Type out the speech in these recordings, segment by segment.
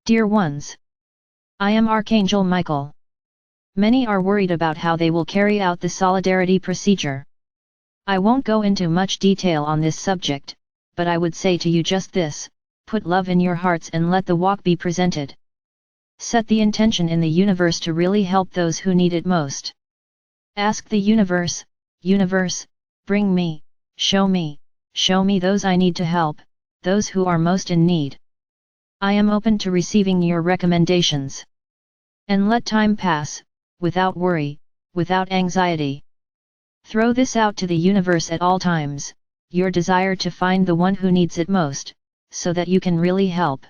Dear ones, I am Archangel Michael. Many are worried about how they will carry out the solidarity procedure. I won't go into much detail on this subject, but I would say to you just this: put love in your hearts and let the walk be presented. Set the intention in the universe to really help those who need it most. Ask the universe, universe, bring me, show me those I need to help, those who are most in need. I am open to receiving your recommendations. And let time pass, without worry, without anxiety. Throw this out to the universe at all times, your desire to find the one who needs it most, so that you can really help.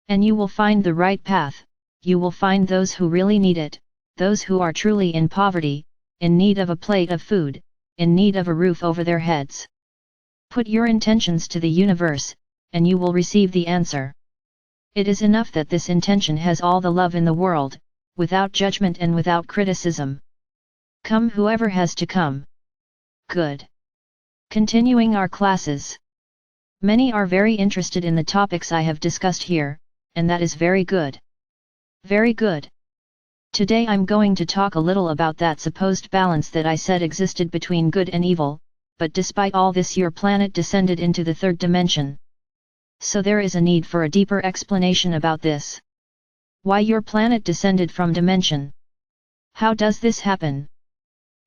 And you will find the right path, you will find those who really need it, those who are truly in poverty, in need of a plate of food, in need of a roof over their heads. Put your intentions to the universe, and you will receive the answer. It is enough that this intention has all the love in the world, without judgment and without criticism. Come whoever has to come. Good. Continuing our classes. Many are very interested in the topics I have discussed here, and that is very good. Very good. Today I'm going to talk a little about that supposed balance that I said existed between good and evil, but despite all this your planet descended into the third dimension. So there is a need for a deeper explanation about this. Why your planet descended from dimension? How does this happen?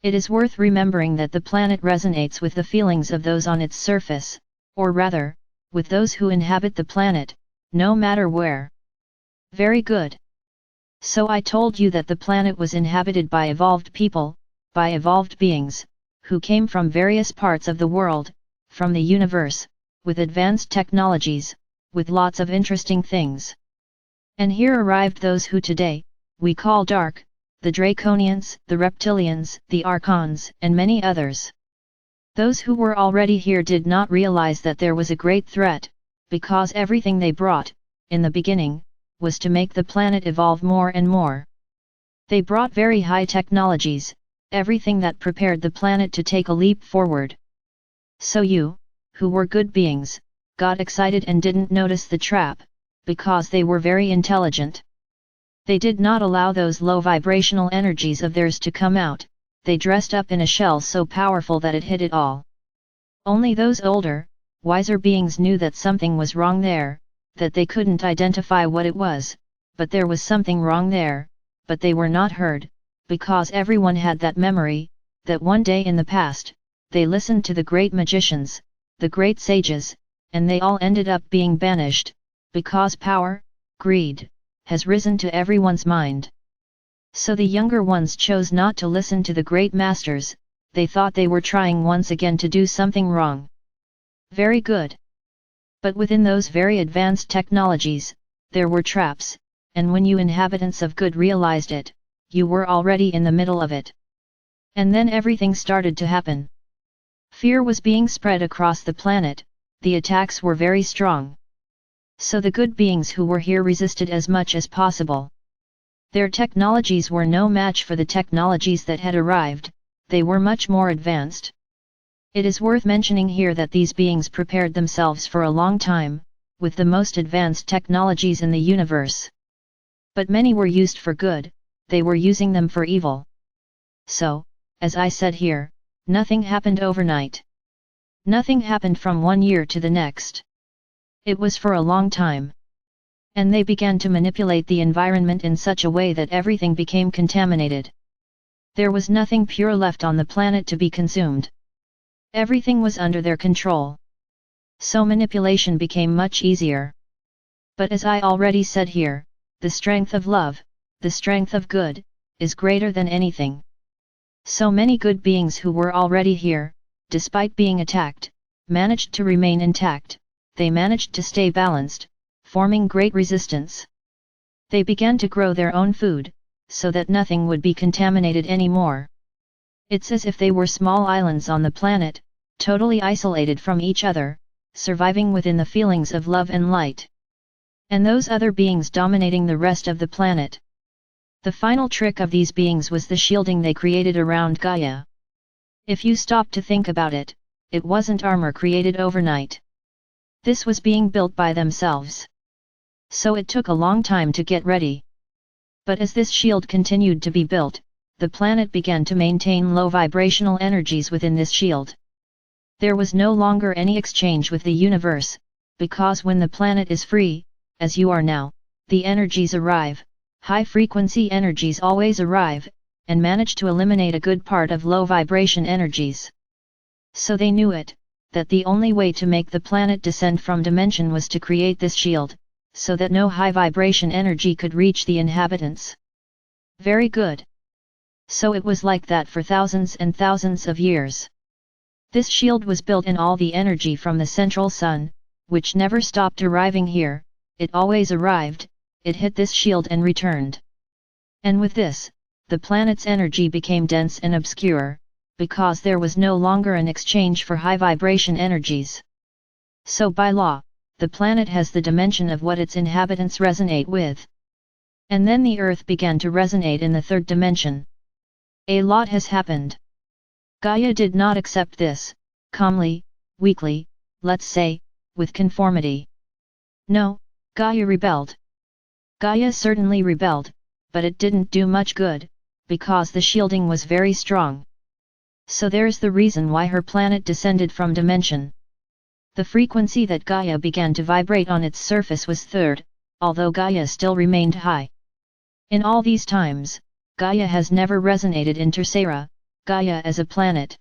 It is worth remembering that the planet resonates with the feelings of those on its surface, or rather, with those who inhabit the planet, no matter where. Very good. So I told you that the planet was inhabited by evolved people, by evolved beings, who came from various parts of the world, from the universe, with advanced technologies, with lots of interesting things. And here arrived those who today, we call dark, the Draconians, the Reptilians, the Archons, and many others. Those who were already here did not realize that there was a great threat, because everything they brought, in the beginning, was to make the planet evolve more and more. They brought very high technologies, everything that prepared the planet to take a leap forward. So you, who were good beings, got excited and didn't notice the trap, because they were very intelligent. They did not allow those low vibrational energies of theirs to come out, they dressed up in a shell so powerful that it hid it all. Only those older, wiser beings knew that something was wrong there, that they couldn't identify what it was, but there was something wrong there, but they were not heard, because everyone had that memory, that one day in the past, they listened to the great magicians, the great sages, and they all ended up being banished, because power, greed, has risen to everyone's mind. So the younger ones chose not to listen to the great masters, they thought they were trying once again to do something wrong. Very good. But within those very advanced technologies, there were traps, and when you inhabitants of good realized it, you were already in the middle of it. And then everything started to happen. Fear was being spread across the planet, the attacks were very strong. So the good beings who were here resisted as much as possible. Their technologies were no match for the technologies that had arrived, they were much more advanced. It is worth mentioning here that these beings prepared themselves for a long time, with the most advanced technologies in the universe. But many were used for good, they were using them for evil. So, as I said here, nothing happened overnight. Nothing happened from one year to the next. It was for a long time. And they began to manipulate the environment in such a way that everything became contaminated. There was nothing pure left on the planet to be consumed. Everything was under their control. So manipulation became much easier. But as I already said here, the strength of love, the strength of good, is greater than anything. So many good beings who were already here, despite being attacked, managed to remain intact, they managed to stay balanced, forming great resistance. They began to grow their own food, so that nothing would be contaminated anymore. It's as if they were small islands on the planet, totally isolated from each other, surviving within the feelings of love and light. And those other beings dominating the rest of the planet. The final trick of these beings was the shielding they created around Gaia. If you stop to think about it, it wasn't armor created overnight. This was being built by themselves. So it took a long time to get ready. But as this shield continued to be built, the planet began to maintain low vibrational energies within this shield. There was no longer any exchange with the universe, because when the planet is free, as you are now, the energies arrive, high-frequency energies always arrive, and manage to eliminate a good part of low-vibration energies. So they knew it, that the only way to make the planet descend from dimension was to create this shield, so that no high-vibration energy could reach the inhabitants. Very good. So it was like that for thousands and thousands of years. This shield was built in all the energy from the central sun, which never stopped arriving here, it always arrived, it hit this shield and returned. And with this, the planet's energy became dense and obscure, because there was no longer an exchange for high vibration energies. So by law, the planet has the dimension of what its inhabitants resonate with. And then the Earth began to resonate in the third dimension. A lot has happened. Gaia did not accept this, calmly, weakly, let's say, with conformity. No, Gaia rebelled. Gaia certainly rebelled, but it didn't do much good, because the shielding was very strong. So there's the reason why her planet descended from dimension. The frequency that Gaia began to vibrate on its surface was third, although Gaia still remained high. In all these times, Gaia has never resonated in Tercera, Gaia as a planet.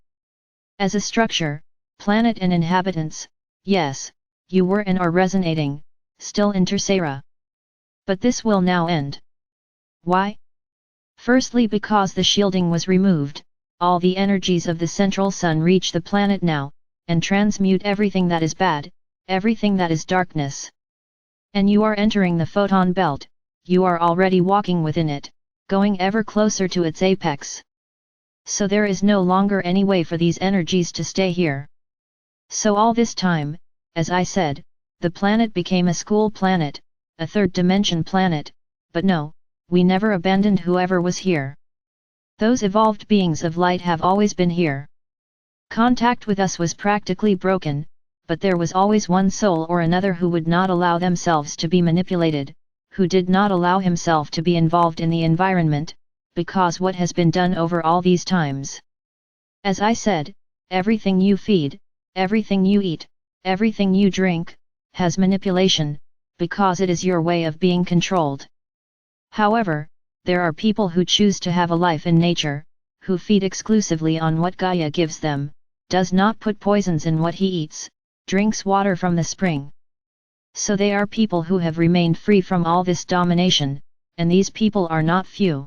As a structure, planet and inhabitants, yes, you were and are resonating, still in Tercera. But this will now end. Why? Firstly because the shielding was removed, all the energies of the central sun reach the planet now, and transmute everything that is bad, everything that is darkness. And you are entering the photon belt, you are already walking within it, going ever closer to its apex. So there is no longer any way for these energies to stay here. So all this time, as I said, the planet became a school planet, a third dimension planet, but no, we never abandoned whoever was here. Those evolved beings of light have always been here. Contact with us was practically broken, but there was always one soul or another who would not allow themselves to be manipulated, who did not allow himself to be involved in the environment, because what has been done over all these times. As I said, everything you feed, everything you eat, everything you drink, has manipulation, because it is your way of being controlled. However, there are people who choose to have a life in nature, who feed exclusively on what Gaia gives them, does not put poisons in what he eats, drinks water from the spring. So they are people who have remained free from all this domination, and these people are not few.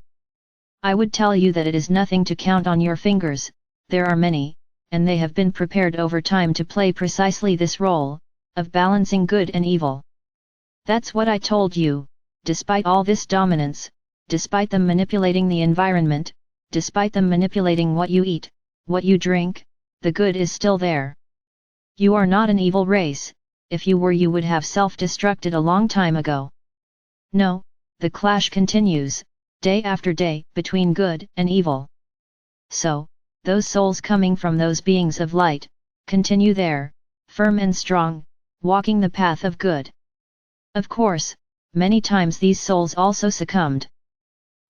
I would tell you that it is nothing to count on your fingers, there are many, and they have been prepared over time to play precisely this role, of balancing good and evil. That's what I told you, despite all this dominance, despite them manipulating the environment, despite them manipulating what you eat, what you drink, the good is still there. You are not an evil race, if you were you would have self-destructed a long time ago. No, the clash continues, day after day, between good and evil. So, those souls coming from those beings of light, continue there, firm and strong, walking the path of good. Of course, many times these souls also succumbed.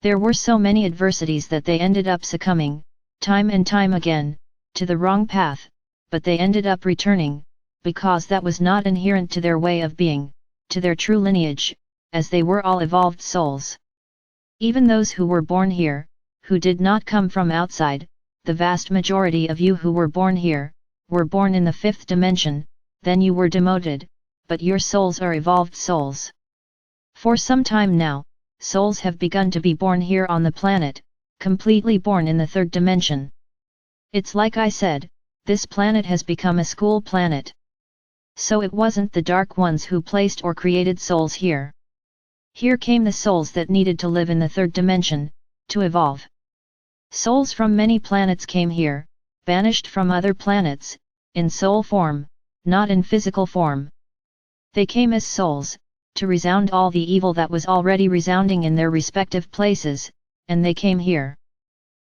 There were so many adversities that they ended up succumbing, time and time again, to the wrong path, but they ended up returning, because that was not inherent to their way of being, to their true lineage, as they were all evolved souls. Even those who were born here, who did not come from outside, the vast majority of you who were born here, were born in the fifth dimension, then you were demoted, but your souls are evolved souls. For some time now, souls have begun to be born here on the planet, completely born in the third dimension. It's like I said, this planet has become a school planet. So it wasn't the dark ones who placed or created souls here. Here came the souls that needed to live in the third dimension, to evolve. Souls from many planets came here, banished from other planets, in soul form, not in physical form. They came as souls, to resound all the evil that was already resounding in their respective places, and they came here.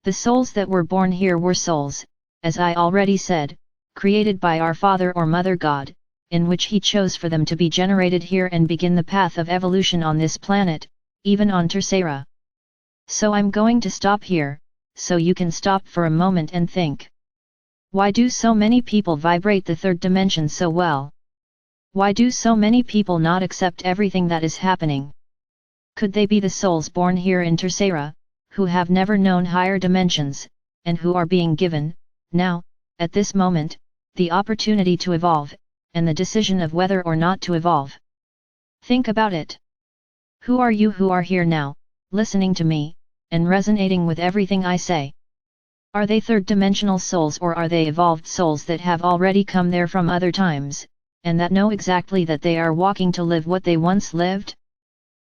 The souls that were born here were souls, as I already said, created by our Father or Mother God, in which he chose for them to be generated here and begin the path of evolution on this planet, even on Tercera. So I'm going to stop here, so you can stop for a moment and think. Why do so many people vibrate the third dimension so well? Why do so many people not accept everything that is happening? Could they be the souls born here in Tercera, who have never known higher dimensions, and who are being given, now, at this moment, the opportunity to evolve, and the decision of whether or not to evolve? Think about it. Who are you who are here now, listening to me, and resonating with everything I say? Are they third-dimensional souls or are they evolved souls that have already come there from other times, and that know exactly that they are walking to live what they once lived?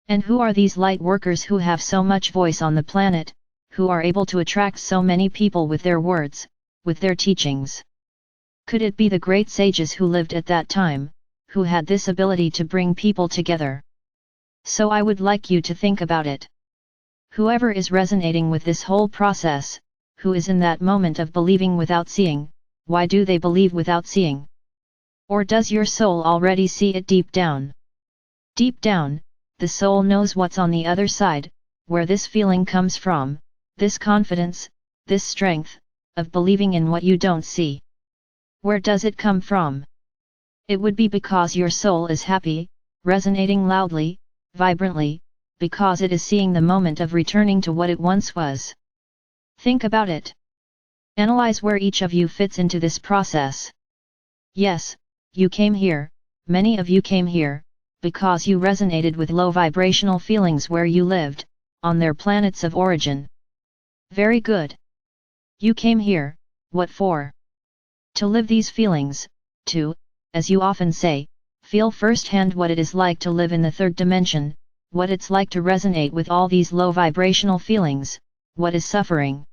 And who are these light workers who have so much voice on the planet, who are able to attract so many people with their words, with their teachings? Could it be the great sages who lived at that time, who had this ability to bring people together? So I would like you to think about it. Whoever is resonating with this whole process, who is in that moment of believing without seeing, why do they believe without seeing? Or does your soul already see it deep down? Deep down, the soul knows what's on the other side, where this feeling comes from, this confidence, this strength, of believing in what you don't see. Where does it come from? It would be because your soul is happy, resonating loudly, vibrantly, because it is seeing the moment of returning to what it once was. Think about it. Analyze where each of you fits into this process. Yes, you came here, many of you came here, because you resonated with low vibrational feelings where you lived, on their planets of origin. Very good. You came here, what for? To live these feelings, to, as you often say, feel firsthand what it is like to live in the third dimension, what it's like to resonate with all these low vibrational feelings, what is suffering.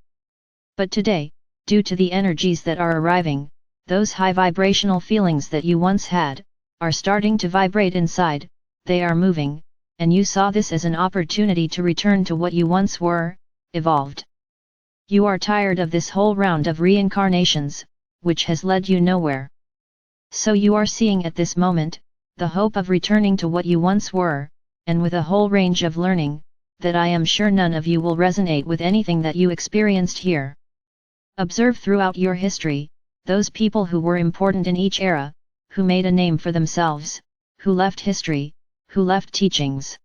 But today, due to the energies that are arriving, those high vibrational feelings that you once had, are starting to vibrate inside, they are moving, and you saw this as an opportunity to return to what you once were, evolved. You are tired of this whole round of reincarnations, which has led you nowhere. So you are seeing at this moment, the hope of returning to what you once were, and with a whole range of learning, that I am sure none of you will resonate with anything that you experienced here. Observe throughout your history, those people who were important in each era, who made a name for themselves, who left history, who left teachings.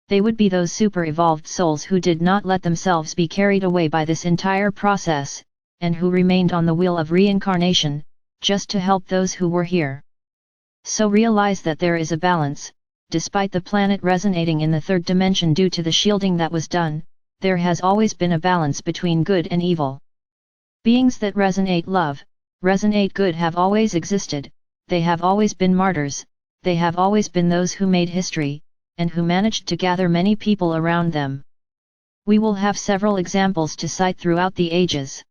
They would be those super-evolved souls who did not let themselves be carried away by this entire process, and who remained on the wheel of reincarnation, just to help those who were here. So realize that there is a balance, despite the planet resonating in the third dimension due to the shielding that was done, there has always been a balance between good and evil. Beings that resonate love, resonate good have always existed, they have always been martyrs, they have always been those who made history, and who managed to gather many people around them. We will have several examples to cite throughout the ages.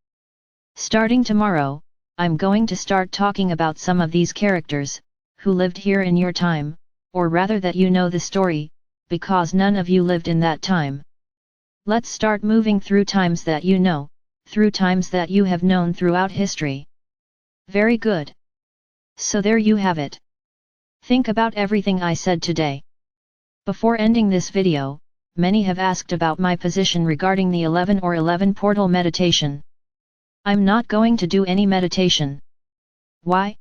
Starting tomorrow, I'm going to start talking about some of these characters, who lived here in your time, or rather that you know the story, because none of you lived in that time. Let's start moving through times that you know, through times that you have known throughout history. Very good. So there you have it. Think about everything I said today. Before ending this video, many have asked about my position regarding the 11 or 11 portal meditation. I'm not going to do any meditation. Why?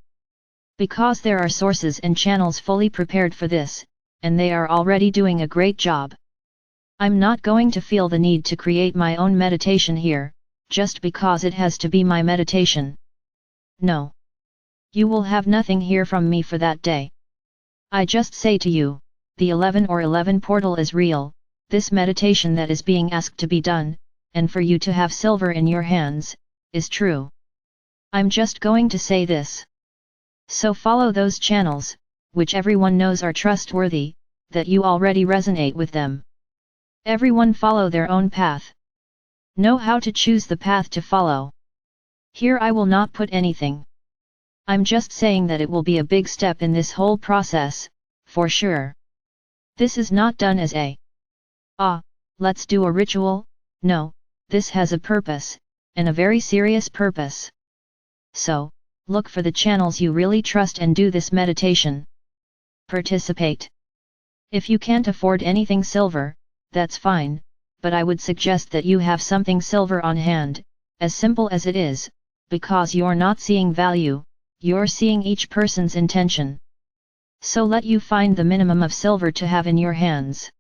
Because there are sources and channels fully prepared for this, and they are already doing a great job. I'm not going to feel the need to create my own meditation here, just because it has to be my meditation. No. You will have nothing here from me for that day. I just say to you, the 11 or 11 portal is real, this meditation that is being asked to be done, and for you to have silver in your hands, is true. I'm just going to say this. So follow those channels, which everyone knows are trustworthy, that you already resonate with them. Everyone follow their own path. Know how to choose the path to follow. Here I will not put anything. I'm just saying that it will be a big step in this whole process, for sure. This is not done as a let's do a ritual, no, this has a purpose, and a very serious purpose. So, Look for the channels you really trust and do this meditation. Participate. If you can't afford anything silver, that's fine, but I would suggest that you have something silver on hand, as simple as it is, because you're not seeing value, you're seeing each person's intention. So let you find the minimum of silver to have in your hands.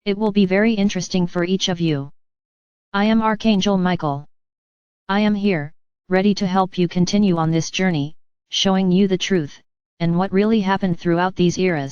It will be very interesting for each of you. I am Archangel Michael. I am here, ready to help you continue on this journey, showing you the truth, and what really happened throughout these eras.